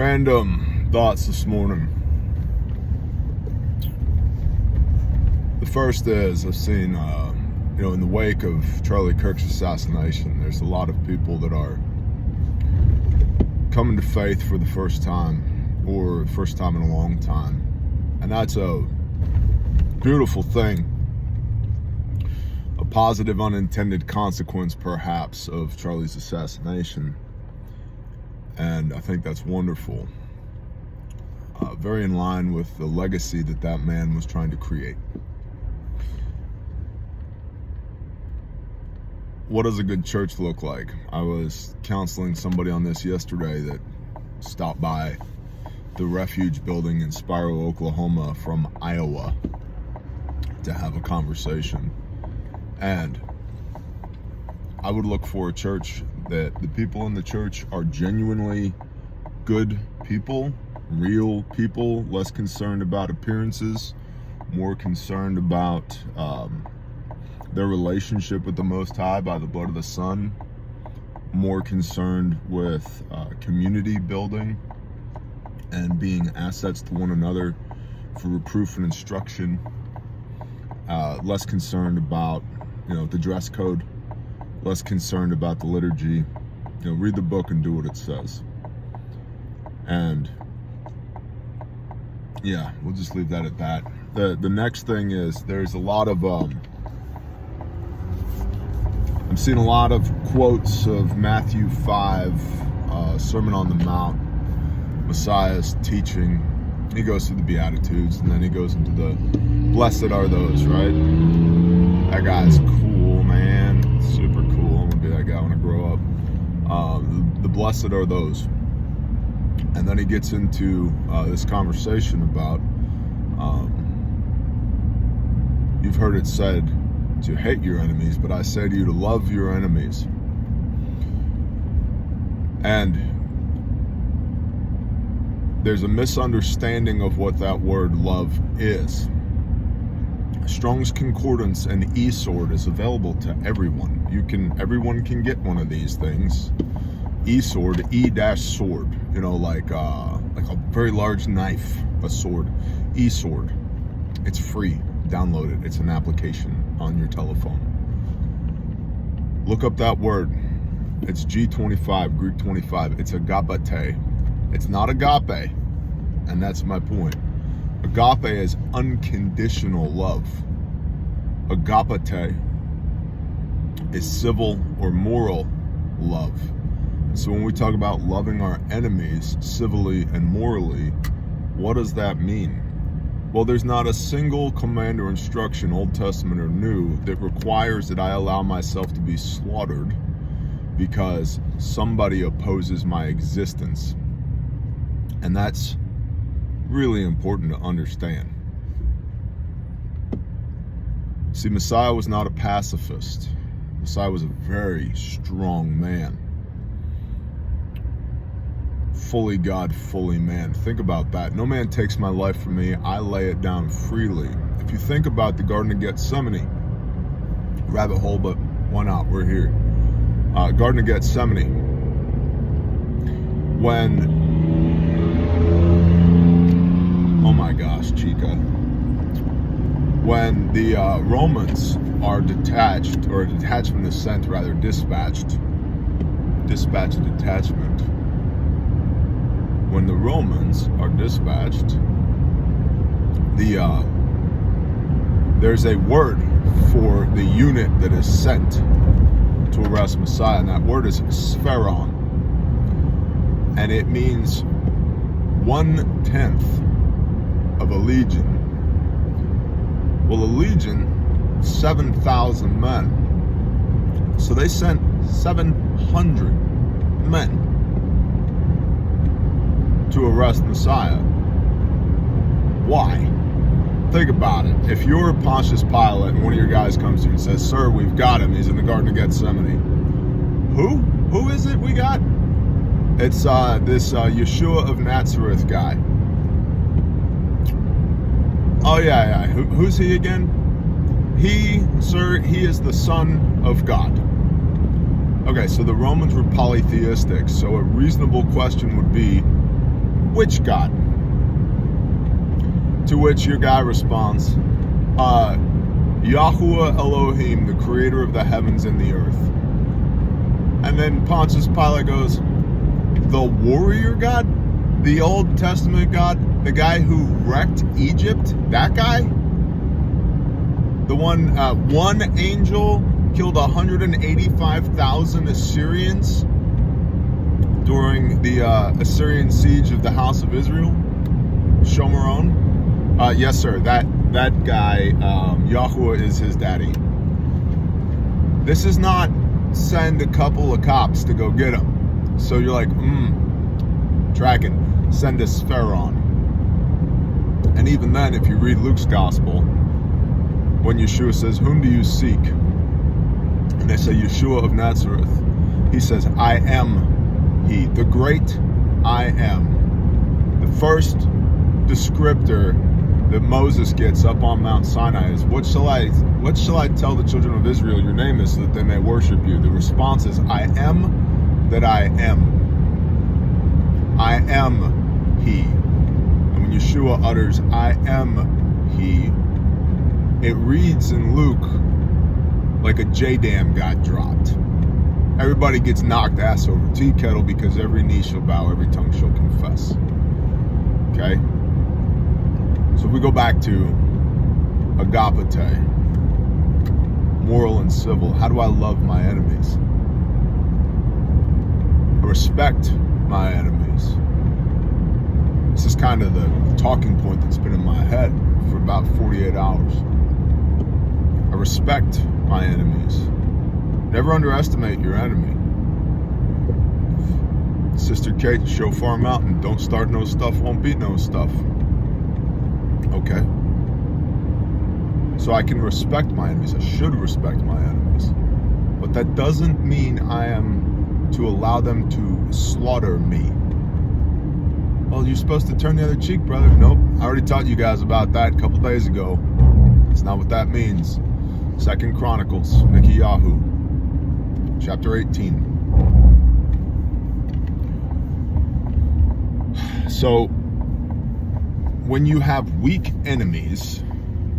Random thoughts this morning. The first is I've seen, in the wake of Charlie Kirk's assassination, there's a lot of people that are coming to faith for the first time, or first time in a long time. And that's a beautiful thing. A positive unintended consequence, perhaps, of Charlie's assassination. And I think that's wonderful. Very in line with the legacy that man was trying to create. What does a good church look like? I was counseling somebody on this yesterday that stopped by the Refuge building in Spiro, Oklahoma from Iowa to have a conversation. And I would look for a church that the people in the church are genuinely good people, real people, less concerned about appearances, more concerned about their relationship with the Most High by the blood of the Son, more concerned with community building and being assets to one another for reproof and instruction, less concerned about the dress code, less concerned about the liturgy. Read the book and do what it says. And yeah, we'll just leave that at that. The next thing is there's a lot of I'm seeing a lot of quotes of Matthew 5, Sermon on the Mount, Messiah's teaching. He goes through the Beatitudes, and then he goes into the blessed are those, right? That guy's cool, man. Super cool. I'm gonna be that guy when I grow up. The blessed are those. And then he gets into this conversation about you've heard it said to hate your enemies, but I say to you to love your enemies. And there's a misunderstanding of what that word love is. Strong's Concordance and eSword is available to everyone. Everyone can get one of these things. eSword, E-sword, like a very large knife, a sword. eSword. It's free. Download it. It's an application on your telephone. Look up that word. It's G25, Greek 25. It's agapete. It's not agape. And that's my point. Agape is unconditional love. Agapete is civil or moral love. So when we talk about loving our enemies civilly and morally, what does that mean? Well, there's not a single command or instruction, Old Testament or New, that requires that I allow myself to be slaughtered because somebody opposes my existence. And that's really important to understand. See, Messiah was not a pacifist. Messiah was a very strong man. Fully God, fully man. Think about that. No man takes my life from me. I lay it down freely. If you think about the Garden of Gethsemane, rabbit hole, but why not? We're here. Garden of Gethsemane. Oh my gosh, Chica. When the Romans are detached, or a detachment is sent, rather, dispatch detachment. When the Romans are dispatched, there's a word for the unit that is sent to arrest Messiah, and that word is spheron. And it means 1/10 of a legion. Well, a legion, 7,000 men. So they sent 700 men to arrest Messiah. Why? Think about it. If you're Pontius Pilate and one of your guys comes to you and says, "Sir, we've got him. He's in the Garden of Gethsemane." Who is it we got? It's this Yeshua of Nazareth guy. Oh yeah. Who's he again? He is the Son of God. Okay, so the Romans were polytheistic. So a reasonable question would be, which God? To which your guy responds, Yahuwah Elohim, the creator of the heavens and the earth. And then Pontius Pilate goes, the warrior God? The Old Testament God? The guy who wrecked Egypt? That guy? The one angel killed 185,000 Assyrians during the Assyrian siege of the house of Israel? Shomeron? Yes, sir. That guy, Yahuwah is his daddy. This is not send a couple of cops to go get him. So you're like, tracking. Send a Spheron. And even then, if you read Luke's gospel, when Yeshua says, whom do you seek? And they say, Yeshua of Nazareth. He says, I am he, the great I am. The first descriptor that Moses gets up on Mount Sinai is, what shall I tell the children of Israel your name is so that they may worship you? The response is, I am that I am. I am he. And when Yeshua utters, I am he, it reads in Luke like a J-dam got dropped. Everybody gets knocked ass over tea kettle because every knee shall bow, every tongue shall confess. Okay? So if we go back to agapete, moral and civil, how do I love my enemies? I respect my enemies. This is kind of the talking point that's been in my head for about 48 hours. I respect my enemies. Never underestimate your enemy. Sister Kate, Shofar Mountain, don't start no stuff, won't be no stuff. Okay. So I can respect my enemies. I should respect my enemies. But that doesn't mean I am to allow them to slaughter me. Well, you're supposed to turn the other cheek, brother. Nope. I already taught you guys about that a couple days ago. It's not what that means. 2 Chronicles, Mikiyahu, chapter 18. So, when you have weak enemies,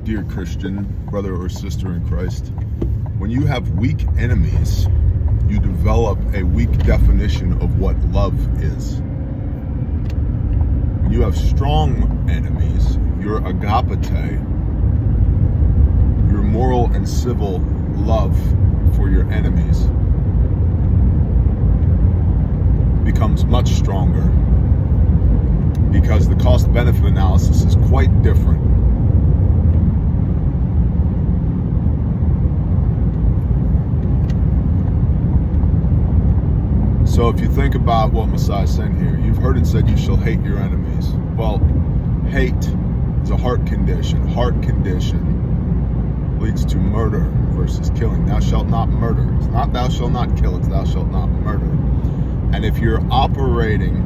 dear Christian, brother or sister in Christ, when you have weak enemies, you develop a weak definition of what love is. When you have strong enemies, your agapete, your moral and civil love for your enemies, becomes much stronger, because the cost-benefit analysis is quite different. So if you think about what Messiah is saying here, you've heard it said you shall hate your enemies. Well, hate is a heart condition. Heart condition leads to murder versus killing. Thou shalt not murder. It's not thou shalt not kill, it's thou shalt not murder. And if you're operating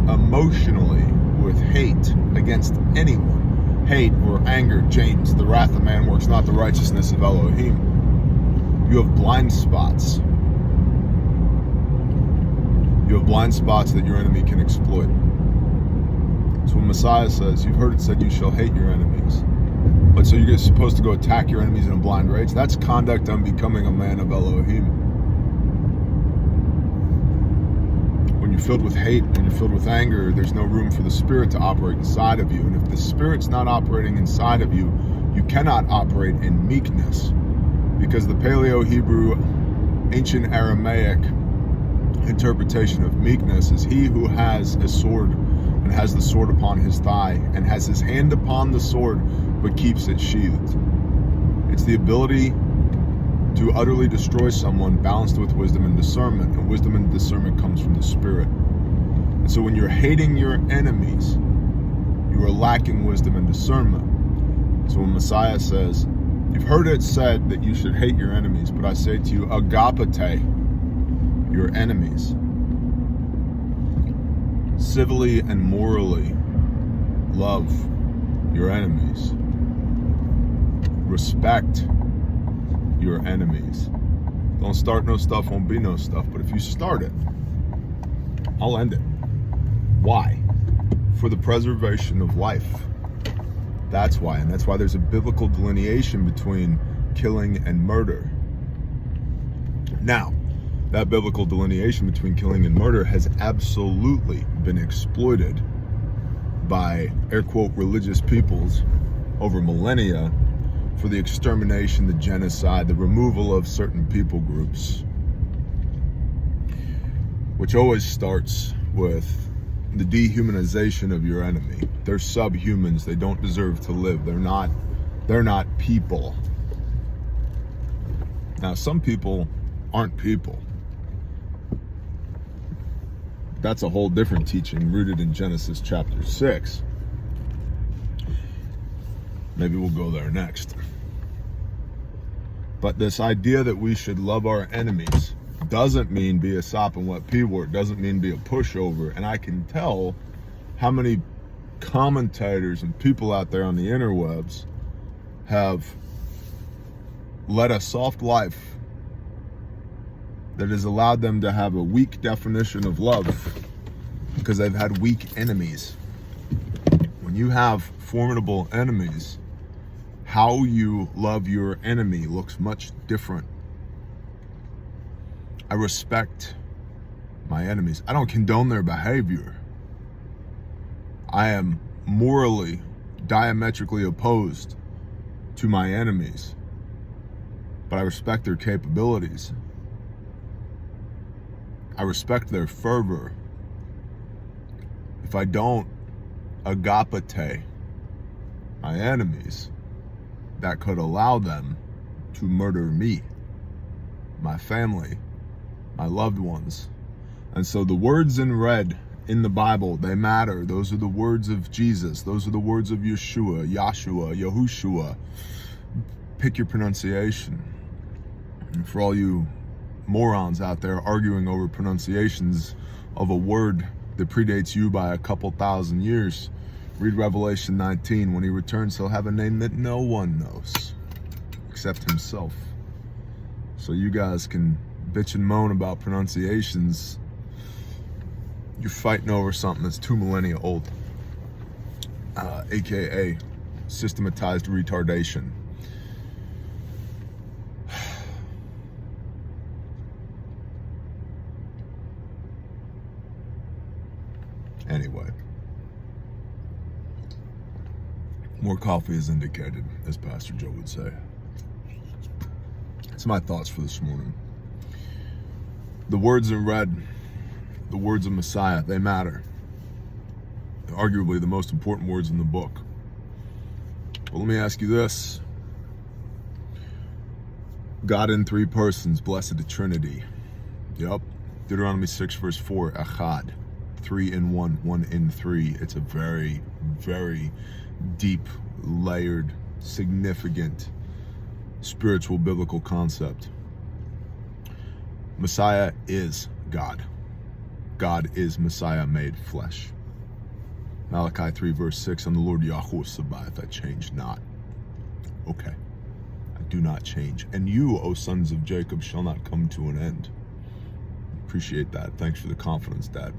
emotionally with hate against anyone, hate or anger, James, the wrath of man works not the righteousness of Elohim, you have blind spots. You have blind spots that your enemy can exploit. So when Messiah says, you've heard it said you shall hate your enemies. But so you're supposed to go attack your enemies in a blind rage? That's conduct unbecoming a man of Elohim. When you're filled with hate, when you're filled with anger, there's no room for the Spirit to operate inside of you. And if the Spirit's not operating inside of you, you cannot operate in meekness. Because the Paleo-Hebrew, ancient Aramaic interpretation of meekness is he who has a sword and has the sword upon his thigh and has his hand upon the sword but keeps it sheathed. It's the ability to utterly destroy someone balanced with wisdom and discernment, and wisdom and discernment comes from the Spirit. And so when you're hating your enemies, you are lacking wisdom and discernment. So when Messiah says, you've heard it said that you should hate your enemies, but I say to you, agapete your enemies. Civilly and morally love your enemies. Respect your enemies. Don't start no stuff, won't be no stuff. But if you start it, I'll end it. Why? for the preservation of life. That's why. And that's why there's a biblical delineation between killing and murder. Now, that biblical delineation between killing and murder has absolutely been exploited by, air quote, religious peoples over millennia for the extermination, the genocide, the removal of certain people groups, which always starts with the dehumanization of your enemy. They're subhumans. They don't deserve to live. They're not people. Now, some people aren't people. That's a whole different teaching rooted in Genesis chapter 6. Maybe we'll go there next. But this idea that we should love our enemies doesn't mean be a sop and wet P-word, doesn't mean be a pushover. And I can tell how many commentators and people out there on the interwebs have led a soft life that has allowed them to have a weak definition of love because they've had weak enemies. When you have formidable enemies, how you love your enemy looks much different. I respect my enemies. I don't condone their behavior. I am morally, diametrically opposed to my enemies, but I respect their capabilities. I respect their fervor. If I don't agapete my enemies, that could allow them to murder me, my family, my loved ones. And so the words in red in the Bible, they matter. Those are the words of Jesus. Those are the words of Yeshua, Yahushua. Pick your pronunciation. And for all you morons out there arguing over pronunciations of a word that predates you by a couple thousand years, read Revelation 19. When he returns, he'll have a name that no one knows except himself. So you guys can bitch and moan about pronunciations. You're fighting over something that's 2 millennia old, aka systematized retardation. Anyway, more coffee is indicated, as Pastor Joe would say. It's my thoughts for this morning. The words in red, the words of Messiah, they matter. They're arguably the most important words in the book. But let me ask you this. God in 3 persons, blessed Trinity. Yep. Deuteronomy 6 verse 4, Echad. 3 in 1, 1 in 3. It's a very, very deep, layered, significant, spiritual, biblical concept. Messiah is God. God is Messiah made flesh. Malachi 3 verse 6, I'm the Lord Yahuwah Sabaoth, I change not. Okay, I do not change. And you, O sons of Jacob, shall not come to an end. Appreciate that. Thanks for the confidence, Dad.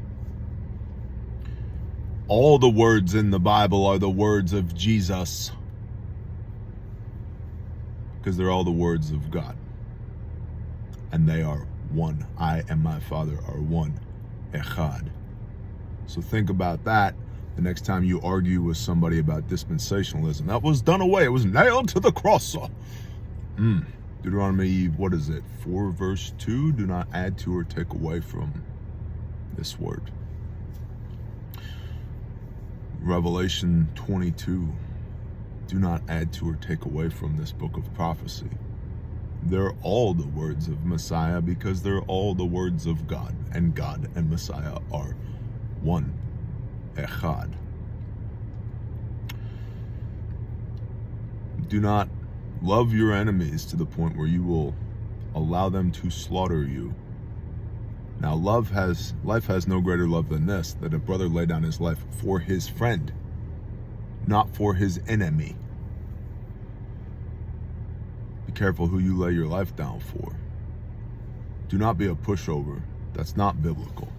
All the words in the Bible are the words of Jesus, because they're all the words of God. And they are one. I and my Father are one. Echad. So think about that the next time you argue with somebody about dispensationalism. That was done away. It was nailed to the cross. Deuteronomy, what is it? 4 verse 2. Do not add to or take away from this word. Revelation 22. Do not add to or take away from this book of prophecy. They're all the words of Messiah because they're all the words of God. And God and Messiah are one. Echad. Do not love your enemies to the point where you will allow them to slaughter you. Now, life has no greater love than this, that a brother lay down his life for his friend, not for his enemy. Be careful who you lay your life down for. Do not be a pushover. That's not biblical.